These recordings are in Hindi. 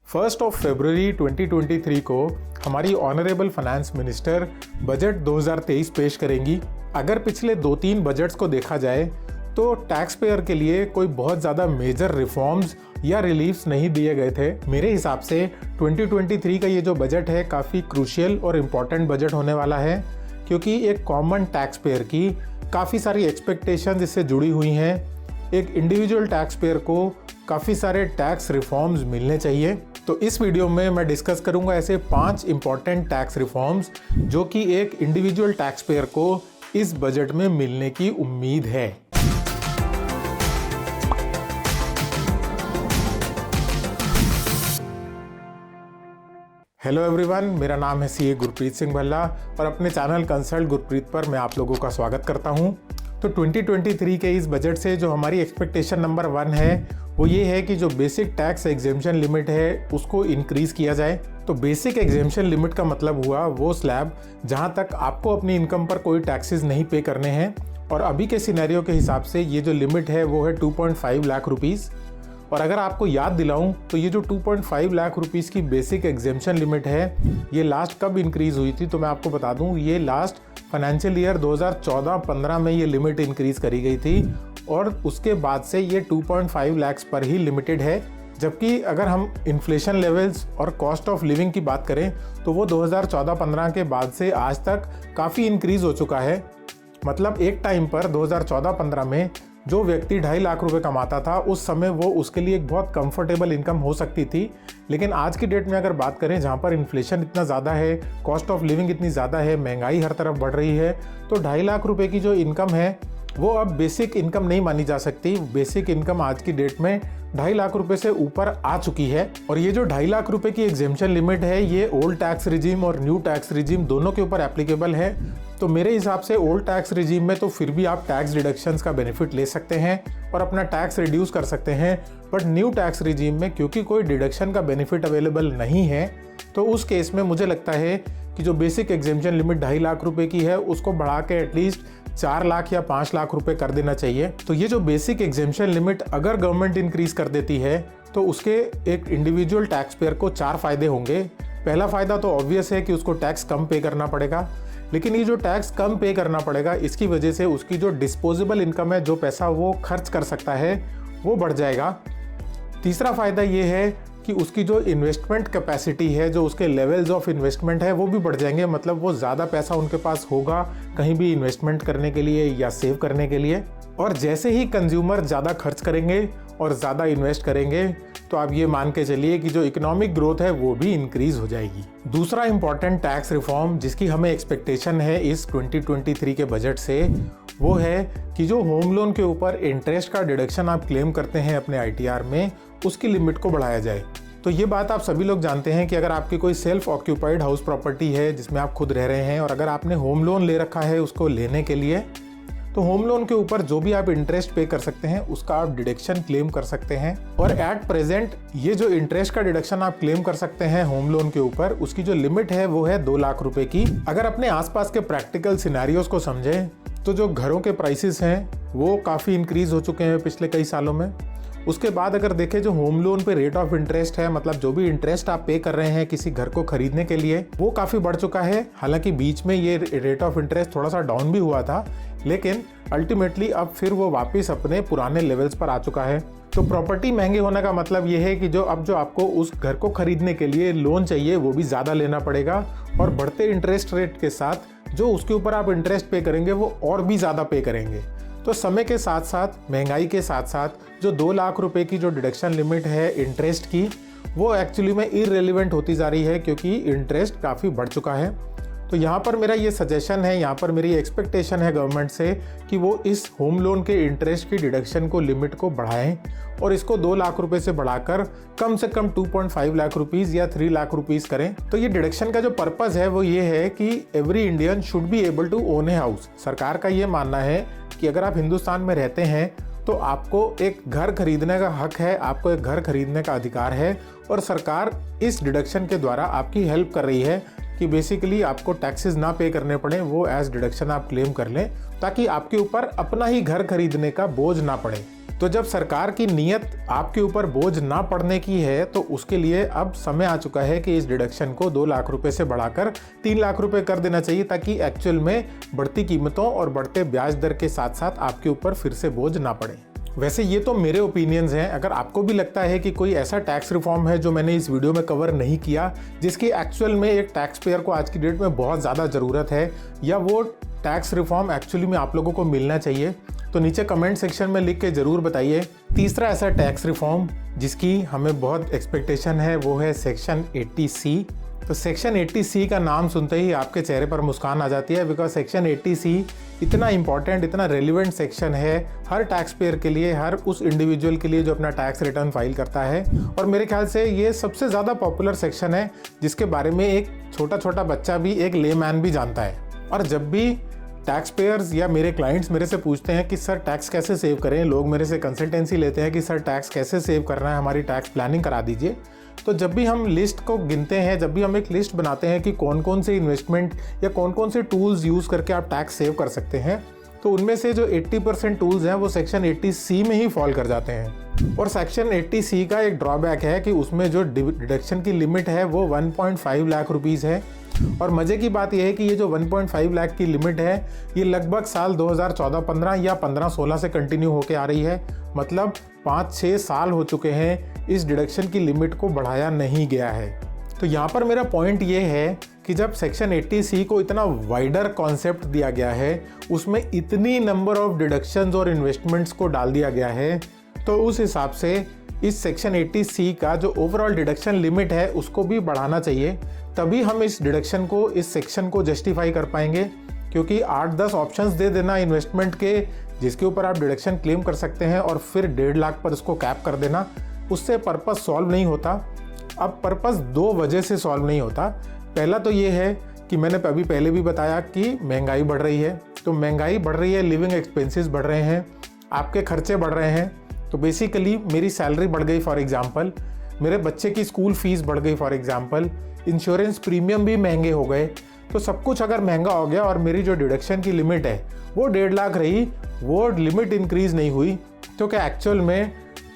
1 फरवरी 2023 को हमारी ऑनरेबल फाइनेंस मिनिस्टर बजट 2023 पेश करेंगी। अगर पिछले 2-3 बजट्स को देखा जाए तो टैक्स पेयर के लिए कोई बहुत ज़्यादा मेजर रिफॉर्म्स या रिलीफ्स नहीं दिए गए थे। मेरे हिसाब से 2023 का ये जो बजट है काफ़ी क्रूशियल और इम्पॉर्टेंट बजट होने वाला है, क्योंकि एक कॉमन टैक्स पेयर की काफ़ी सारी एक्सपेक्टेशंस इससे जुड़ी हुई हैं। एक इंडिविजुअल टैक्स पेयर को काफ़ी सारे टैक्स रिफॉर्म्स मिलने चाहिए। तो इस वीडियो में मैं डिस्कस करूंगा ऐसे 5 इम्पॉर्टेंट टैक्स रिफॉर्म्स जो कि एक इंडिविजुअल टैक्स पेयर को इस बजट में मिलने की उम्मीद है। हेलो एवरीवन, मेरा नाम है सीए गुरप्रीत सिंह भल्ला और अपने चैनल कंसल्ट गुरप्रीत पर मैं आप लोगों का स्वागत करता हूं। तो 2023 के इस बजट से जो हमारी एक्सपेक्टेशन नंबर 1 है वो ये है कि जो बेसिक टैक्स एग्जेम्पशन लिमिट है उसको इंक्रीज़ किया जाए। तो बेसिक एग्जेम्पशन लिमिट का मतलब हुआ वो स्लैब जहां तक आपको अपनी इनकम पर कोई टैक्सेस नहीं पे करने हैं, और अभी के सिनेरियो के हिसाब से ये जो लिमिट है वो है 2.5 लाख रुपीज़। और अगर आपको याद दिलाऊं तो ये जो 2.5 लाख रुपीज़ की बेसिक एग्जेम्पशन लिमिट है ये लास्ट कब इंक्रीज़ हुई थी, तो मैं आपको बता दूं ये लास्ट फाइनेंशियल ईयर 2014-15 में ये लिमिट इंक्रीज़ करी गई थी, और उसके बाद से ये 2.5 लाख पर ही लिमिटेड है। जबकि अगर हम इन्फ्लेशन लेवल्स और कॉस्ट ऑफ लिविंग की बात करें तो वो 2014-15 के बाद से आज तक काफ़ी इंक्रीज़ हो चुका है। मतलब एक टाइम पर 2014-15 में जो व्यक्ति 2.5 लाख रुपए कमाता था उस समय वो उसके लिए एक बहुत कंफर्टेबल इनकम हो सकती थी। लेकिन आज की डेट में अगर बात करें जहाँ पर इन्फ्लेशन इतना ज़्यादा है, कॉस्ट ऑफ लिविंग इतनी ज़्यादा है, महंगाई हर तरफ बढ़ रही है, तो 2.5 लाख रुपए की जो इनकम है वो अब बेसिक इनकम नहीं मानी जा सकती। बेसिक इनकम आज की डेट में 2.5 लाख रुपए से ऊपर आ चुकी है। और ये जो 2.5 लाख रुपए की एग्जेम्पशन लिमिट है ये ओल्ड टैक्स रिजीम और न्यू टैक्स रिजीम दोनों के ऊपर एप्लीकेबल है। तो मेरे हिसाब से ओल्ड टैक्स रिजीम में तो फिर भी आप टैक्स डिडक्शंस का बेनिफिट ले सकते हैं और अपना टैक्स रिड्यूस कर सकते हैं, बट न्यू टैक्स रिजीम में क्योंकि कोई डिडक्शन का बेनिफिट अवेलेबल नहीं है तो उस केस में मुझे लगता है कि जो बेसिक एग्जेम्पशन लिमिट 2.5 लाख रुपए की है उसको बढ़ा के एटलीस्ट 4 लाख या 5 लाख रुपए कर देना चाहिए। तो ये जो बेसिक एग्जेम्पशन लिमिट अगर गवर्नमेंट इंक्रीज कर देती है तो उसके एक इंडिविजुअल टैक्स पेयर को 4 फायदे होंगे। पहला फ़ायदा तो ऑब्वियस है कि उसको टैक्स कम पे करना पड़ेगा, लेकिन ये जो टैक्स कम पे करना पड़ेगा इसकी वजह से उसकी जो डिस्पोजेबल इनकम है, जो पैसा वो खर्च कर सकता है, वो बढ़ जाएगा। तीसरा फ़ायदा ये है कि उसकी जो इन्वेस्टमेंट कैपेसिटी है, जो उसके लेवल्स ऑफ इन्वेस्टमेंट है वो भी बढ़ जाएंगे। मतलब वो ज़्यादा पैसा उनके पास होगा कहीं भी इन्वेस्टमेंट करने के लिए या सेव करने के लिए। और जैसे ही कंज्यूमर ज़्यादा खर्च करेंगे और ज़्यादा इन्वेस्ट करेंगे तो आप ये मान के चलिए कि जो इकोनॉमिक ग्रोथ है वो भी इंक्रीज़ हो जाएगी। दूसरा इंपॉर्टेंट टैक्स रिफॉर्म जिसकी हमें एक्सपेक्टेशन है इस 2023 के बजट से वो है कि जो होम लोन के ऊपर इंटरेस्ट का डिडक्शन आप क्लेम करते हैं अपने ITR में, उसकी लिमिट को बढ़ाया जाए। तो ये बात आप सभी लोग जानते हैं कि अगर आपकी कोई सेल्फ ऑक्यूपाइड हाउस प्रॉपर्टी है जिसमें आप खुद रह रहे हैं और अगर आपने होम लोन ले रखा है उसको लेने के लिए, तो होम लोन के ऊपर जो भी आप इंटरेस्ट पे कर सकते हैं उसका आप डिडक्शन क्लेम कर सकते हैं। और एट प्रेजेंट ये जो इंटरेस्ट का डिडक्शन आप क्लेम कर सकते हैं होम लोन के ऊपर, उसकी जो लिमिट है वो है 2 लाख रुपए की। अगर अपने आसपास के प्रैक्टिकल सिनेरियोज को समझें तो जो घरों के प्राइसेस हैं वो काफ़ी इंक्रीज हो चुके हैं पिछले कई सालों में। उसके बाद अगर देखें जो होम लोन पे रेट ऑफ इंटरेस्ट है, मतलब जो भी इंटरेस्ट आप पे कर रहे हैं किसी घर को खरीदने के लिए, वो काफ़ी बढ़ चुका है। हालांकि बीच में ये रेट ऑफ इंटरेस्ट थोड़ा सा डाउन भी हुआ था, लेकिन अल्टीमेटली अब फिर वो वापस अपने पुराने लेवल्स पर आ चुका है। तो प्रॉपर्टी महंगे होने का मतलब ये है कि जो आपको उस घर को खरीदने के लिए लोन चाहिए वो भी ज़्यादा लेना पड़ेगा, और बढ़ते इंटरेस्ट रेट के साथ जो उसके ऊपर आप इंटरेस्ट पे करेंगे वो और भी ज़्यादा पे करेंगे। तो समय के साथ साथ, महंगाई के साथ साथ जो 2 लाख रुपए की जो डिडक्शन लिमिट है इंटरेस्ट की, वो एक्चुअली में इररिलेवेंट होती जा रही है क्योंकि इंटरेस्ट काफ़ी बढ़ चुका है। तो यहाँ पर मेरा ये सजेशन है, यहाँ पर मेरी एक्सपेक्टेशन है गवर्नमेंट से कि वो इस होम लोन के इंटरेस्ट की डिडक्शन को लिमिट को बढ़ाएं और इसको 2 लाख रुपए से बढ़ाकर कम से कम 2.5 लाख रुपीज़ या 3 लाख रुपीज़ करें। तो ये डिडक्शन का जो पर्पज़ है वो ये है कि every Indian should be able to own a house. सरकार का ये मानना है कि अगर आप हिंदुस्तान में रहते हैं तो आपको एक घर खरीदने का हक है, आपको एक घर खरीदने का अधिकार है, और सरकार इस डिडक्शन के द्वारा आपकी हेल्प कर रही है कि बेसिकली आपको टैक्सेस ना पे करने पड़े, वो एज डिडक्शन आप क्लेम कर लें, ताकि आपके ऊपर अपना ही घर खरीदने का बोझ ना पड़े। तो जब सरकार की नीयत आपके ऊपर बोझ ना पड़ने की है, तो उसके लिए अब समय आ चुका है कि इस डिडक्शन को 2 लाख रुपए से बढ़ाकर 3 लाख रुपए कर देना चाहिए, ताकि एक्चुअल में बढ़ती कीमतों और बढ़ते ब्याज दर के साथ साथ आपके ऊपर फिर से बोझ ना पड़े। वैसे ये तो मेरे ओपिनियंस हैं। अगर आपको भी लगता है कि कोई ऐसा टैक्स रिफॉर्म है जो मैंने इस वीडियो में कवर नहीं किया, जिसकी एक्चुअल में एक टैक्स पेयर को आज की डेट में बहुत ज़्यादा ज़रूरत है, या वो टैक्स रिफॉर्म एक्चुअली में आप लोगों को मिलना चाहिए, तो नीचे कमेंट सेक्शन में लिख के ज़रूर बताइए। तीसरा ऐसा टैक्स रिफॉर्म जिसकी हमें बहुत एक्सपेक्टेशन है, वो है सेक्शन 80C। तो सेक्शन 80C का नाम सुनते ही आपके चेहरे पर मुस्कान आ जाती है, बिकॉज सेक्शन 80C इतना इंपॉर्टेंट, इतना रेलिवेंट सेक्शन है हर टैक्स पेयर के लिए, हर उस इंडिविजुअल के लिए जो अपना टैक्स रिटर्न फाइल करता है। और मेरे ख्याल से ये सबसे ज़्यादा पॉपुलर सेक्शन है, जिसके बारे में एक छोटा छोटा बच्चा भी, एक लेमैन भी जानता है। और जब भी टैक्स पेयर्स या मेरे क्लाइंट्स मेरे से पूछते हैं कि सर टैक्स कैसे सेव करें, लोग मेरे से कंसल्टेंसी लेते हैं कि सर टैक्स कैसे सेव करना है, हमारी टैक्स प्लानिंग करा दीजिए, तो जब भी हम लिस्ट को गिनते हैं, जब भी हम एक लिस्ट बनाते हैं कि कौन कौन से इन्वेस्टमेंट या कौन कौन से टूल्स यूज़ करके आप टैक्स सेव कर सकते हैं, तो उनमें से जो 80% टूल्स हैं वो सेक्शन 80C में ही फॉल कर जाते हैं। और सेक्शन 80C का एक ड्रॉबैक है कि उसमें जो डिडक्शन की लिमिट है वो 1.5 लाख रुपीज़ है। और मज़े की बात यह है कि ये जो 1.5 लाख की लिमिट है, ये लगभग साल 2014-15 या 15-16 से कंटिन्यू होके आ रही है। मतलब 5-6 साल हो चुके हैं इस डिडक्शन की लिमिट को बढ़ाया नहीं गया है। तो यहाँ पर मेरा पॉइंट ये है कि जब सेक्शन 80C को इतना वाइडर कॉन्सेप्ट दिया गया है, उसमें इतनी नंबर ऑफ डिडक्शंस और इन्वेस्टमेंट्स को डाल दिया गया है, तो उस हिसाब से इस सेक्शन 80C का जो ओवरऑल डिडक्शन लिमिट है उसको भी बढ़ाना चाहिए। तभी हम इस डिडक्शन को, इस सेक्शन को जस्टिफाई कर पाएंगे। क्योंकि 8-10 ऑप्शंस दे देना इन्वेस्टमेंट के जिसके ऊपर आप डिडक्शन क्लेम कर सकते हैं, और फिर 1.5 लाख पर उसको कैप कर देना, उससे पर्पस सॉल्व नहीं होता। अब पर्पस 2 वजह से सॉल्व नहीं होता। पहला तो ये है कि मैंने अभी पहले भी बताया कि महंगाई बढ़ रही है। तो महंगाई बढ़ रही है, लिविंग एक्सपेंसेस बढ़ रहे हैं, आपके खर्चे बढ़ रहे हैं। तो बेसिकली मेरी सैलरी बढ़ गई फॉर एग्जांपल, मेरे बच्चे की स्कूल फीस बढ़ गई फॉर एग्जांपल, इंश्योरेंस प्रीमियम भी महंगे हो गए। तो सब कुछ अगर महंगा हो गया और मेरी जो डिडक्शन की लिमिट है वो 1.5 लाख रही, वो लिमिट इंक्रीज़ नहीं हुई, तो क्या एक्चुअल में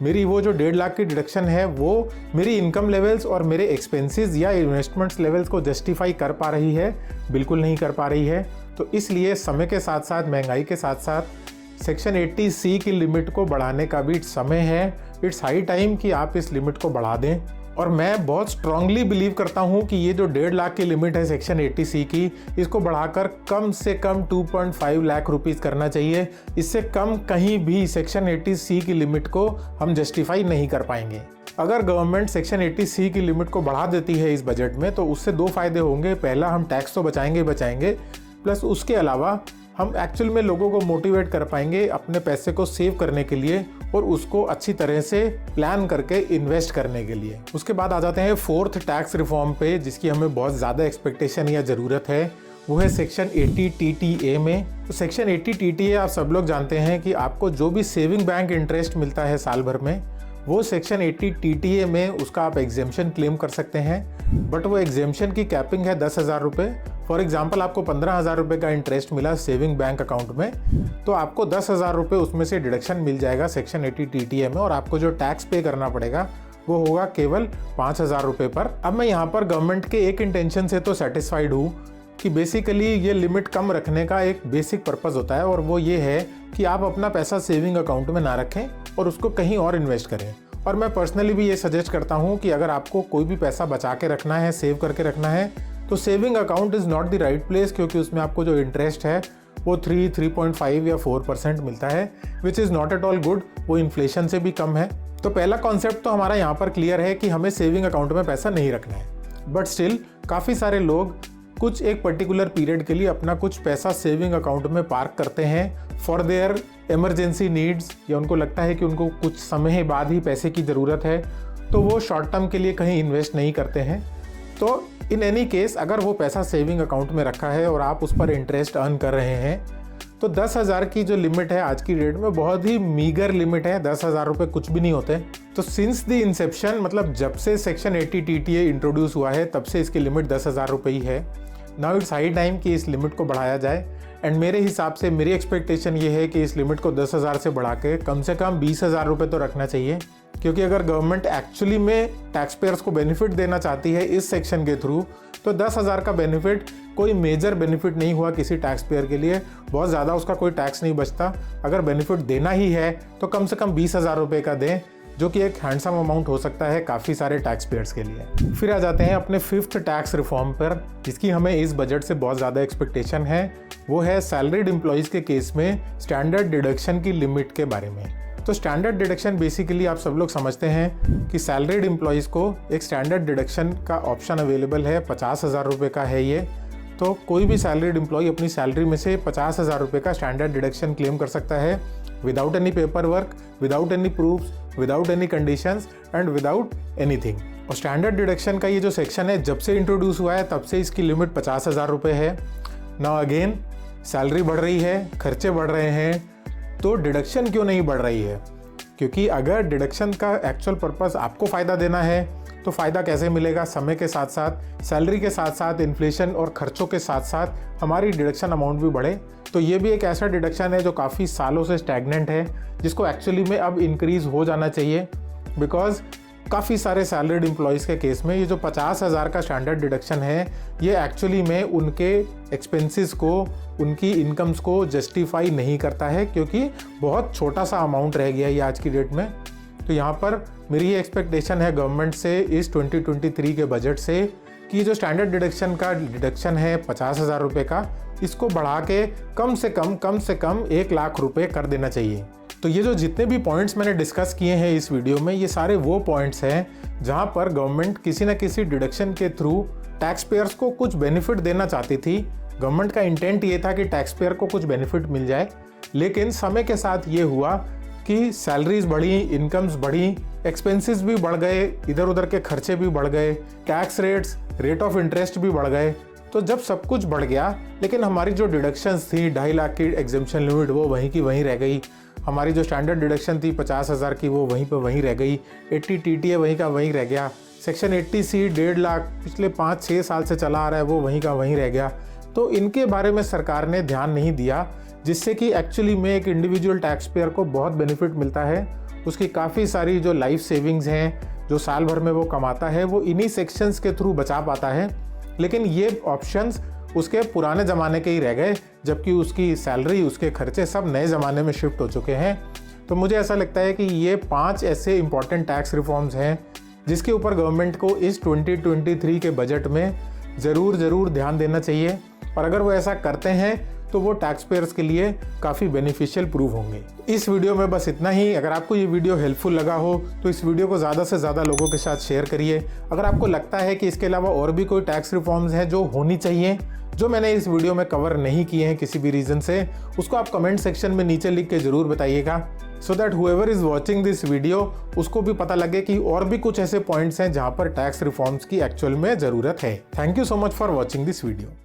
मेरी वो जो 1.5 लाख की डिडक्शन है वो मेरी इनकम लेवल्स और मेरे एक्सपेंसेस या इन्वेस्टमेंट्स लेवल्स को जस्टिफाई कर पा रही है? बिल्कुल नहीं कर पा रही है। तो इसलिए समय के साथ साथ, महंगाई के साथ साथ सेक्शन 80C की लिमिट को बढ़ाने का भी समय है। इट्स हाई टाइम कि आप इस लिमिट को बढ़ा दें। और मैं बहुत स्ट्रांगली बिलीव करता हूं कि ये जो 1.5 लाख की लिमिट है सेक्शन 80C की, इसको बढ़ाकर कम से कम 2.5 लाख रुपीज़ करना चाहिए। इससे कम कहीं भी सेक्शन 80C की लिमिट को हम जस्टिफाई नहीं कर पाएंगे। अगर गवर्नमेंट सेक्शन 80C की लिमिट को बढ़ा देती है इस बजट में, तो उससे 2 फायदे होंगे। पहला, हम टैक्स तो बचाएंगे, प्लस उसके अलावा हम एक्चुअल में लोगों को मोटिवेट कर पाएंगे अपने पैसे को सेव करने के लिए और उसको अच्छी तरह से प्लान करके इन्वेस्ट करने के लिए। उसके बाद आ जाते हैं 4th टैक्स रिफॉर्म पे, जिसकी हमें बहुत ज़्यादा एक्सपेक्टेशन या ज़रूरत है। वो है सेक्शन 80 TTA में। तो सेक्शन 80 TTA आप सब लोग जानते हैं कि आपको जो भी सेविंग बैंक इंटरेस्ट मिलता है साल भर में, वो सेक्शन 80 TTA में उसका आप एग्जेम्पशन क्लेम कर सकते हैं। बट वो एग्जेम्पशन की कैपिंग है 10,000 रुपये। फॉर एग्जाम्पल आपको 15,000 रुपये का इंटरेस्ट मिला सेविंग बैंक अकाउंट में, तो आपको 10,000 रुपये उसमें से डिडक्शन मिल जाएगा सेक्शन 80 TTA में, और आपको जो टैक्स पे करना पड़ेगा वो होगा केवल 5,000 रुपये पर। अब मैं यहाँ पर गवर्नमेंट के एक इंटेंशन से तो सेटिस्फाइड हूँ कि बेसिकली ये लिमिट कम रखने का एक बेसिक पर्पज़ होता है, और वो ये है कि आप अपना पैसा सेविंग अकाउंट में ना रखें और उसको कहीं और इन्वेस्ट करें। और मैं पर्सनली भी ये सजेस्ट करता हूँ कि अगर आपको कोई भी पैसा बचा के रखना है, सेव करके रखना है, तो saving account is not the right place, क्योंकि उसमें आपको जो इंटरेस्ट है वो 3.5 या 4% मिलता है, which is not at all good. वो इन्फ्लेशन से भी कम है। तो पहला कॉन्सेप्ट तो हमारा यहाँ पर क्लियर है कि हमें सेविंग अकाउंट में पैसा नहीं रखना है। बट स्टिल काफ़ी सारे लोग कुछ एक पर्टिकुलर पीरियड के लिए अपना कुछ पैसा सेविंग अकाउंट में पार्क करते हैं फॉर देयर इमरजेंसी नीड्स, या उनको लगता है कि उनको कुछ समय बाद ही पैसे की ज़रूरत है, तो वो शॉर्ट टर्म के लिए कहीं इन्वेस्ट नहीं करते हैं। तो इन एनी केस अगर वो पैसा सेविंग अकाउंट में रखा है और आप उस पर इंटरेस्ट अर्न कर रहे हैं, तो 10,000 की जो लिमिट है आज की डेट में बहुत ही मीगर लिमिट है। 10,000 रुपये कुछ भी नहीं होते। तो सिंस द इंसेप्शन, मतलब जब से सेक्शन 80 TTA इंट्रोड्यूस हुआ है तब से इसकी लिमिट 10,000 रुपये ही है। नाउ इट्स हाई टाइम कि इस लिमिट को बढ़ाया जाए। एंड मेरे हिसाब से मेरी एक्सपेक्टेशन ये है कि इस लिमिट को 10,000 से बढ़ा के कम से कम 20,000 रुपये तो रखना चाहिए, क्योंकि अगर गवर्नमेंट एक्चुअली में टैक्स पेयर्स को बेनिफिट देना चाहती है इस सेक्शन के थ्रू, तो 10,000 का बेनिफिट कोई मेजर बेनिफिट नहीं हुआ किसी टैक्स पेयर के लिए। बहुत ज़्यादा उसका कोई टैक्स नहीं बचता। अगर बेनिफिट देना ही है तो कम से कम 20,000 रुपये का दें, जो कि एक हैंडसम अमाउंट हो सकता है काफ़ी सारे टैक्स पेयर्स के लिए। फिर आ जाते हैं अपने 5th टैक्स रिफॉर्म पर, जिसकी हमें इस बजट से बहुत ज़्यादा एक्सपेक्टेशन है। वो है सैलरीड एम्प्लॉयज़ के केस में स्टैंडर्ड डिडक्शन की लिमिट के बारे में। तो स्टैंडर्ड डिडक्शन बेसिकली आप सब लोग समझते हैं कि सैलरीड एम्प्लॉयज़ को एक स्टैंडर्ड डिडक्शन का ऑप्शन अवेलेबल है। 50,000 रुपये का है ये। तो कोई भी सैलरीड एम्प्लॉय अपनी सैलरी में से 50,000 रुपये का स्टैंडर्ड डिडक्शन क्लेम कर सकता है without any paper work, without any proofs, without any conditions and without anything. और स्टैंडर्ड डिडक्शन का ये जो सेक्शन है जब से इंट्रोड्यूस हुआ है तब से इसकी लिमिट 50,000 रुपये है। नाउ अगेन सैलरी बढ़ रही है, खर्चे बढ़ रहे हैं, तो डिडक्शन क्यों नहीं बढ़ रही है? क्योंकि अगर डिडक्शन का एक्चुअल पर्पस आपको फ़ायदा देना है तो फ़ायदा कैसे मिलेगा? समय के साथ साथ, सैलरी के साथ साथ, इन्फ्लेशन और खर्चों के साथ साथ हमारी डिडक्शन अमाउंट भी बढ़े। तो ये भी एक ऐसा डिडक्शन है जो काफ़ी सालों से स्टैग्नेंट है, जिसको एक्चुअली में अब इंक्रीज़ हो जाना चाहिए। बिकॉज काफ़ी सारे सैलरीड एम्प्लॉयज़ के केस में ये जो 50,000 का स्टैंडर्ड डिडक्शन है ये एक्चुअली में उनके एक्सपेंसेस को, उनकी इनकम्स को जस्टिफाई नहीं करता है, क्योंकि बहुत छोटा सा अमाउंट रह गया है ये आज की डेट में। तो यहाँ पर मेरी ये एक्सपेक्टेशन है गवर्नमेंट से इस 2023 के बजट से कि जो स्टैंडर्ड डिडक्शन है 50,000 रुपये का, इसको बढ़ा के कम से कम 1 लाख रुपये कर देना चाहिए। तो ये जो जितने भी पॉइंट्स मैंने डिस्कस किए हैं इस वीडियो में, ये सारे वो पॉइंट्स हैं जहाँ पर गवर्नमेंट किसी न किसी डिडक्शन के थ्रू टैक्स पेयर्स को कुछ बेनिफिट देना चाहती थी। गवर्नमेंट का इंटेंट ये था कि टैक्स पेयर को कुछ बेनिफिट मिल जाए, लेकिन समय के साथ ये हुआ कि सैलरीज बढ़ी, इनकम्स बढ़ी, एक्सपेंसेस भी बढ़ गए, इधर उधर के खर्चे भी बढ़ गए, टैक्स रेट ऑफ इंटरेस्ट भी बढ़ गए। तो जब सब कुछ बढ़ गया लेकिन हमारी जो डिडक्शंस थी 2.5 लाख की एग्जेम्पशन लिमिट वो वहीं की वहीं रह गई। हमारी जो स्टैंडर्ड डिडक्शन थी 50,000 की वो वहीं पे वहीं रह गई। 80 TTA वहीं का वहीं रह गया। सेक्शन 80C 1.5 लाख पिछले 5-6 साल से चला आ रहा है, वो वहीं का वहीं रह गया। तो इनके बारे में सरकार ने ध्यान नहीं दिया, जिससे कि एक्चुअली में एक इंडिविजुअल टैक्स पेयर को बहुत बेनिफिट मिलता है। उसकी काफ़ी सारी जो लाइफ सेविंग्स हैं, जो साल भर में वो कमाता है, वो इन्हीं सेक्शंस के थ्रू बचा पाता है। लेकिन ये ऑप्शंस उसके पुराने ज़माने के ही रह गए, जबकि उसकी सैलरी, उसके खर्चे सब नए ज़माने में शिफ्ट हो चुके हैं। तो मुझे ऐसा लगता है कि ये 5 ऐसे इंपॉर्टेंट टैक्स रिफॉर्म्स हैं जिसके ऊपर गवर्नमेंट को इस 2023 के बजट में ज़रूर ध्यान देना चाहिए। और अगर वो ऐसा करते हैं तो वो टैक्स पेयर्स के लिए काफ़ी बेनिफिशियल प्रूव होंगे। इस वीडियो में बस इतना ही। अगर आपको ये वीडियो हेल्पफुल लगा हो तो इस वीडियो को ज़्यादा से ज़्यादा लोगों के साथ शेयर करिए। अगर आपको लगता है कि इसके अलावा और भी कोई टैक्स रिफॉर्म्स हैं जो होनी चाहिए, जो मैंने इस वीडियो में कवर नहीं किए हैं किसी भी रीज़न से, उसको आप कमेंट सेक्शन में नीचे लिख के ज़रूर बताइएगा, so that whoever is watching this video उसको भी पता लगे कि और भी कुछ ऐसे पॉइंट्स हैं जहाँ पर टैक्स रिफॉर्म्स की एक्चुअल में ज़रूरत है। Thank you so much for watching this video.